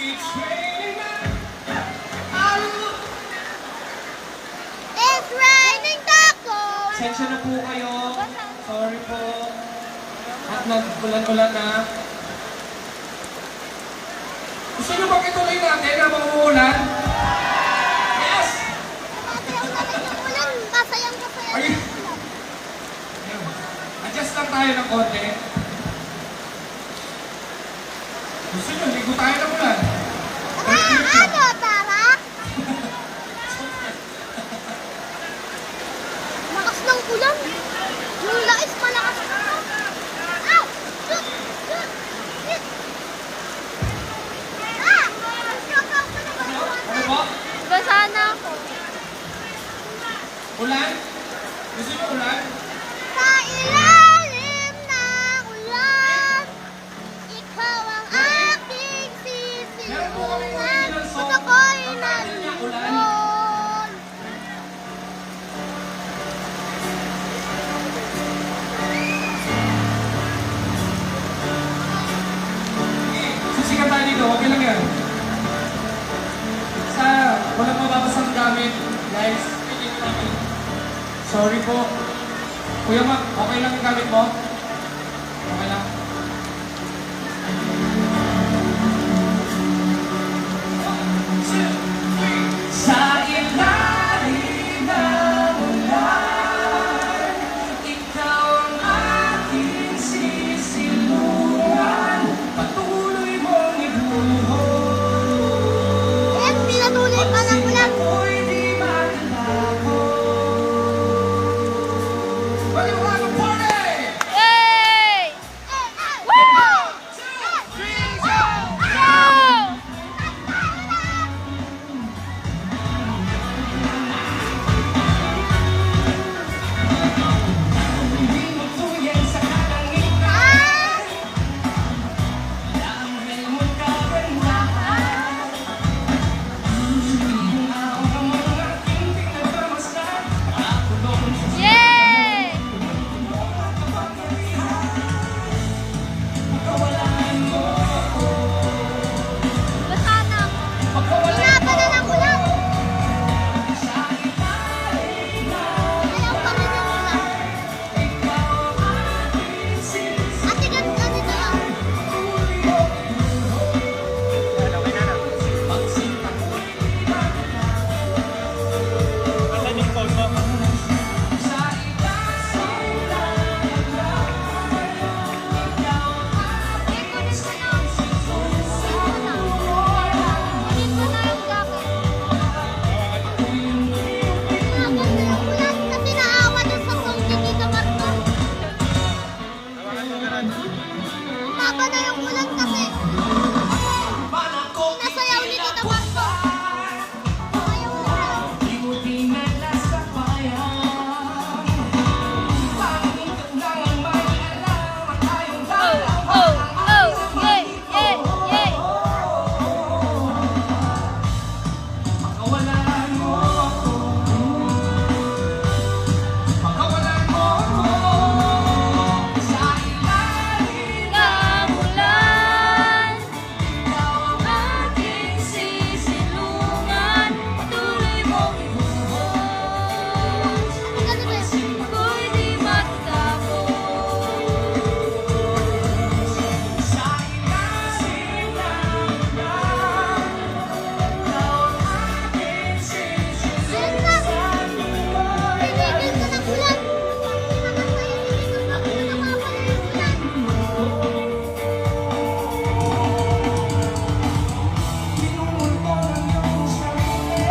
It's raining It's raining tacos! Sensya na po kayo. Sorry po. At nag-ulan-ulan na. Gusto nyo bang ituloy natin habang umuulan? Yes! Masayaw na lang yung ulan. Masayang Are you... Adjust lang tayo ng konti. Gusto nyo, ligo tayo ng ulan. Ano, Tara? Lakas ng ulan. Yung lais malakas na. Ow! Shoot! Shoot! Shoot! Ah! Ano po? Basa na ako. Ulan? Gusto nyo ulan? Sa ilalim ng ulan, ikaw ang aking Meron po kami sisilungan. original song. Gusto ko'y Ang title niya, Ulan. nalilon. Sisikat tayo dito, okay lang yan. Sa walang mababasang gamit, guys. Sorry po. Kuya Mac, okay lang yung gamit mo? Okay lang. Sa ilalim ng ulan, ikaw ang aking sisilungan, patuloy mong ibuhos. Eh, pinatuloy pa ng ulan. Ako'y di maglaho. Pwede mo lang mag-party! Yay! Woo! Hindi mo tuyan sa kalangitan, dahil mo kagandahan. Ikaw ang aking pinagmamasdan, nakakulong sa Yay! pagkawalan mo. Basa na ako. Pagkawalan Hinaba na ng ulan. sa ilalim ng Ayaw pa rin ng ulan. ikaw ang aking sisilungan. Ate, ganito lang. Pagsinta ko'y di maglaho. Sa ilalim ng ulan, ikaw ang aking sisilungan. Kunin ko na yung jacket. Hinaba na yung ulan kasi naawa dun sa song ni Tita Marco. Hinaba na yung ulan kasi. Nasayaw ni Tita Marco. Ayaw na. Di mo dinala sa bayan. Pangit lang ang may alam at tayong dalawa. Yay! Yay! Yay! Pagkawalan mo ako. Pagkawalan mo ako. Sa ilalim Ng ulan, ikaw ang aking sisilungan, patuloy mong ibuhos. Ako'y di magtapos. sa ilalim ng ulan. Ikaw ang aking sisilungan. Pinigil ko ng ulan. Pinakasaya ni Tita Marco na nakapala yung ulan. Pinumulto ng iyong sarili.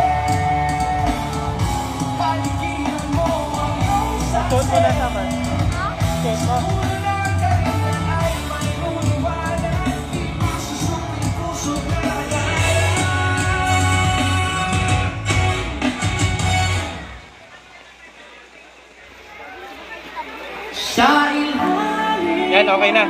Paligiran mo ang iyong sarili. Unang karingan ay may uliwanag. Di masusukling puso na sa ilalim Yan, okay na.